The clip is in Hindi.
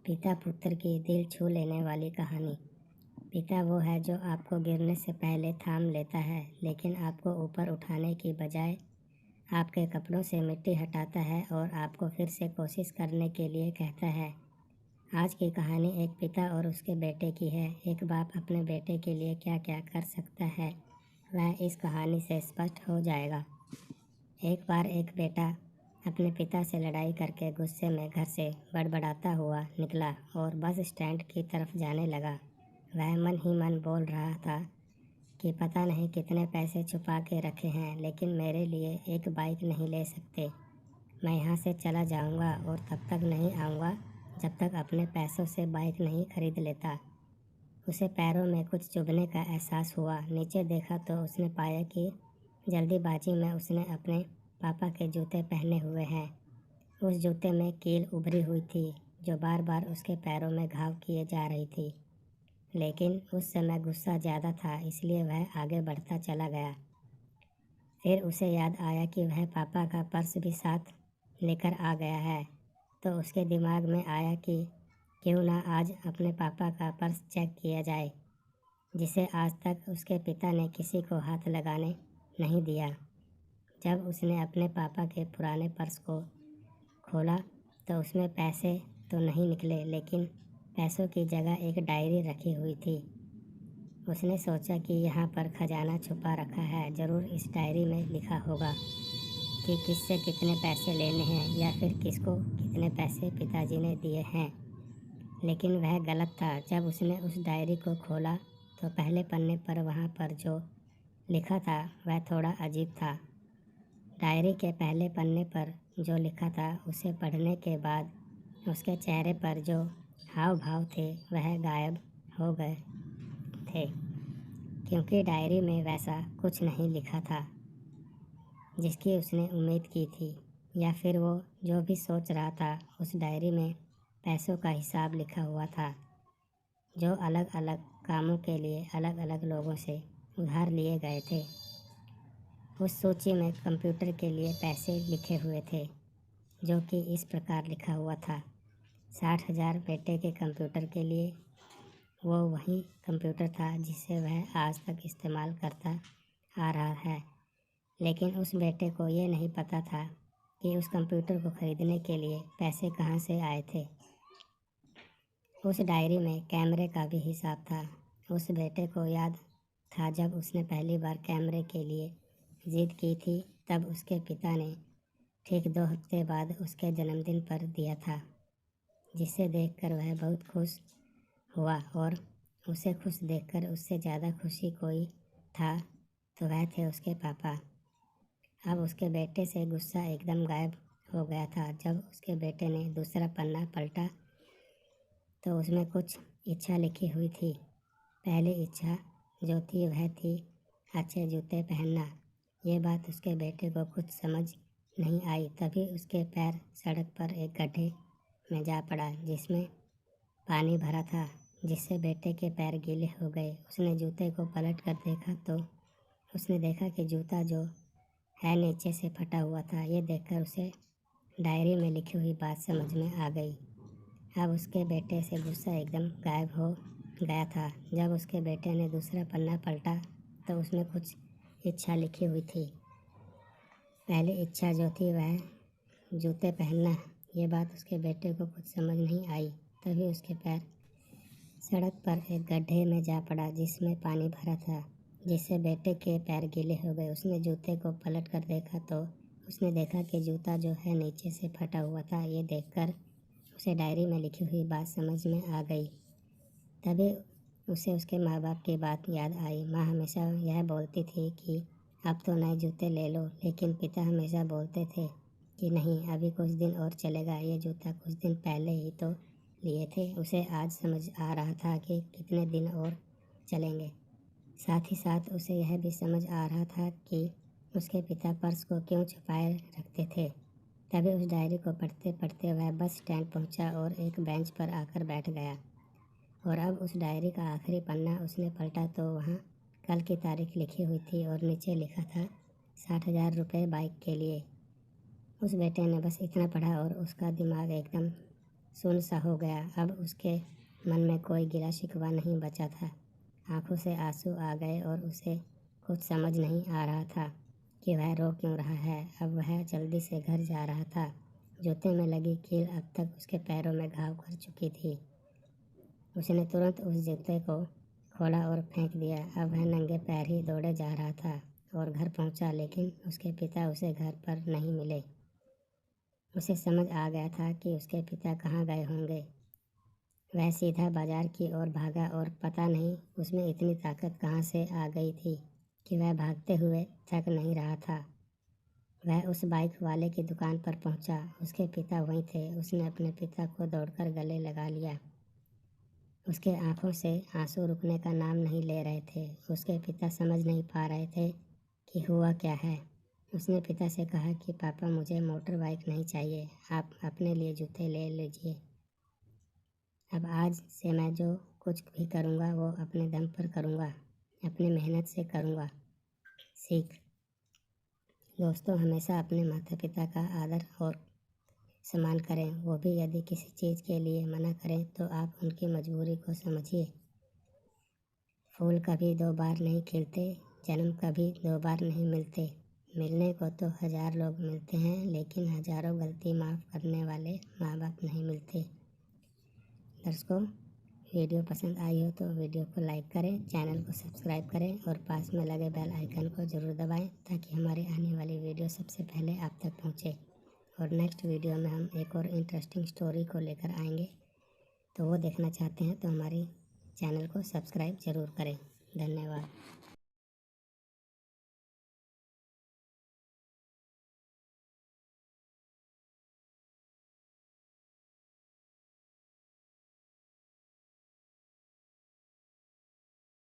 पिता पुत्र की दिल छू लेने वाली कहानी। पिता वो है जो आपको गिरने से पहले थाम लेता है, लेकिन आपको ऊपर उठाने की बजाय आपके कपड़ों से मिट्टी हटाता है और आपको फिर से कोशिश करने के लिए कहता है। आज की कहानी एक पिता और उसके बेटे की है। एक बाप अपने बेटे के लिए क्या क्या कर सकता है, वह इस कहानी से स्पष्ट हो जाएगा। एक बार एक बेटा अपने पिता से लड़ाई करके गुस्से में घर से बड़बड़ाता हुआ निकला और बस स्टैंड की तरफ जाने लगा। वह मन ही मन बोल रहा था कि पता नहीं कितने पैसे छुपा के रखे हैं, लेकिन मेरे लिए एक बाइक नहीं ले सकते। मैं यहाँ से चला जाऊँगा और तब तक नहीं आऊँगा जब तक अपने पैसों से बाइक नहीं खरीद लेता। उसे पैरों में कुछ चुभने का एहसास हुआ। नीचे देखा तो उसने पाया कि जल्दीबाजी में उसने अपने पापा के जूते पहने हुए हैं। उस जूते में कील उभरी हुई थी जो बार बार उसके पैरों में घाव किए जा रही थी, लेकिन उस समय गुस्सा ज़्यादा था, इसलिए वह आगे बढ़ता चला गया। फिर उसे याद आया कि वह पापा का पर्स भी साथ लेकर आ गया है, तो उसके दिमाग में आया कि क्यों ना आज अपने पापा का पर्स चेक किया जाए, जिसे आज तक उसके पिता ने किसी को हाथ लगाने नहीं दिया। जब उसने अपने पापा के पुराने पर्स को खोला तो उसमें पैसे तो नहीं निकले, लेकिन पैसों की जगह एक डायरी रखी हुई थी। उसने सोचा कि यहाँ पर खजाना छुपा रखा है, ज़रूर इस डायरी में लिखा होगा कि किससे कितने पैसे लेने हैं या फिर किसको कितने पैसे पिताजी ने दिए हैं। लेकिन वह गलत था। जब उसने उस डायरी को खोला तो पहले पन्ने पर वहाँ पर जो लिखा था वह थोड़ा अजीब था। डायरी के पहले पन्ने पर जो लिखा था उसे पढ़ने के बाद उसके चेहरे पर जो हाव भाव थे वह गायब हो गए थे, क्योंकि डायरी में वैसा कुछ नहीं लिखा था जिसकी उसने उम्मीद की थी, या फिर वो जो भी सोच रहा था उस डायरी में पैसों का हिसाब लिखा हुआ था जो अलग अलग कामों के लिए अलग अलग लोगों से उधार लिए गए थे। उस सूची में कंप्यूटर के लिए पैसे लिखे हुए थे, जो कि इस प्रकार लिखा हुआ था 60,000 बेटे के कंप्यूटर के लिए। वो वही कंप्यूटर था जिसे वह आज तक इस्तेमाल करता आ रहा है, लेकिन उस बेटे को ये नहीं पता था कि उस कंप्यूटर को खरीदने के लिए पैसे कहाँ से आए थे। उस डायरी में कैमरे का भी हिसाब था। उस बेटे को याद था जब उसने पहली बार कैमरे के लिए जिद की थी, तब उसके पिता ने ठीक 2 हफ्ते बाद उसके जन्मदिन पर दिया था, जिसे देखकर वह बहुत खुश हुआ। और उसे खुश देखकर उससे ज़्यादा खुशी कोई था तो वह थे उसके पापा। अब उसके बेटे से गुस्सा एकदम गायब हो गया था। जब उसके बेटे ने दूसरा पन्ना पलटा तो उसमें कुछ इच्छा लिखी हुई थी। पहली इच्छा जो थी वह थी अच्छे जूते पहनना। ये बात उसके बेटे को कुछ समझ नहीं आई। तभी उसके पैर सड़क पर एक गड्ढे में जा पड़ा जिसमें पानी भरा था, जिससे बेटे के पैर गीले हो गए। उसने जूते को पलट कर देखा तो उसने देखा कि जूता जो है नीचे से फटा हुआ था। ये देखकर उसे डायरी में लिखी हुई बात समझ में आ गई। अब उसके बेटे से गुस्सा एकदम गायब हो गया था। जब उसके बेटे ने दूसरा पन्ना पलटा तो उसमें कुछ इच्छा लिखी हुई थी। पहली इच्छा जो थी वह जूते पहनना। ये बात उसके बेटे को कुछ समझ नहीं आई। तभी उसके पैर सड़क पर एक गड्ढे में जा पड़ा जिसमें पानी भरा था, जिससे बेटे के पैर गीले हो गए। उसने जूते को पलट कर देखा तो उसने देखा कि जूता जो है नीचे से फटा हुआ था। ये देखकर उसे डायरी में लिखी हुई बात समझ में आ गई। तभी उसे उसके माँ बाप की बात याद आई। माँ हमेशा यह बोलती थी कि अब तो नए जूते ले लो, लेकिन पिता हमेशा बोलते थे कि नहीं, अभी कुछ दिन और चलेगा, ये जूता कुछ दिन पहले ही तो लिए थे। उसे आज समझ आ रहा था कि कितने दिन और चलेंगे। साथ ही साथ उसे यह भी समझ आ रहा था कि उसके पिता पर्स को क्यों छुपाए रखते थे। तभी उस डायरी को पढ़ते पढ़ते वह बस स्टैंड पहुंचा और एक बेंच पर आकर बैठ गया। और अब उस डायरी का आखिरी पन्ना उसने पलटा तो वहाँ कल की तारीख लिखी हुई थी और नीचे लिखा था 60,000 रुपये बाइक के लिए। उस बेटे ने बस इतना पढ़ा और उसका दिमाग एकदम सुन्न सा हो गया। अब उसके मन में कोई गिला शिकवा नहीं बचा था। आंखों से आंसू आ गए और उसे कुछ समझ नहीं आ रहा था कि वह रो क्यों रहा है। अब वह जल्दी से घर जा रहा था। जूते में लगी कील अब तक उसके पैरों में घाव कर चुकी थी। उसने तुरंत उस जूते को खोला और फेंक दिया। अब वह नंगे पैर ही दौड़े जा रहा था और घर पहुंचा, लेकिन उसके पिता उसे घर पर नहीं मिले। उसे समझ आ गया था कि उसके पिता कहाँ गए होंगे। वह सीधा बाजार की ओर भागा और पता नहीं उसमें इतनी ताकत कहाँ से आ गई थी कि वह भागते हुए थक नहीं रहा था। वह उस बाइक वाले की दुकान पर पहुंचा। उसके पिता वहीं थे। उसने अपने पिता को दौड़कर गले लगा लिया। उसके आंखों से आंसू रुकने का नाम नहीं ले रहे थे। उसके पिता समझ नहीं पा रहे थे कि हुआ क्या है। उसने पिता से कहा कि पापा, मुझे मोटर बाइक नहीं चाहिए, आप अपने लिए जूते ले लीजिए। अब आज से मैं जो कुछ भी करूँगा वो अपने दम पर करूँगा, अपनी मेहनत से करूँगा। सीख। दोस्तों, हमेशा अपने माता पिता का आदर और सम्मान करें। वो भी यदि किसी चीज़ के लिए मना करें तो आप उनकी मजबूरी को समझिए। फूल कभी दो बार नहीं खिलते, जन्म कभी दो बार नहीं मिलते। मिलने को तो 1000 लोग मिलते हैं, लेकिन हजारों गलती माफ़ करने वाले माँ बाप नहीं मिलते। दर्शकों, वीडियो पसंद आई हो तो वीडियो को लाइक करें, चैनल को सब्सक्राइब करें और पास में लगे बेल आइकन को ज़रूर दबाएं ताकि हमारी आने वाली वीडियो सबसे पहले आप तक पहुँचे। और नेक्स्ट वीडियो में हम एक और इंटरेस्टिंग स्टोरी को लेकर आएंगे, तो वो देखना चाहते हैं तो हमारी चैनल को सब्सक्राइब ज़रूर करें। धन्यवाद।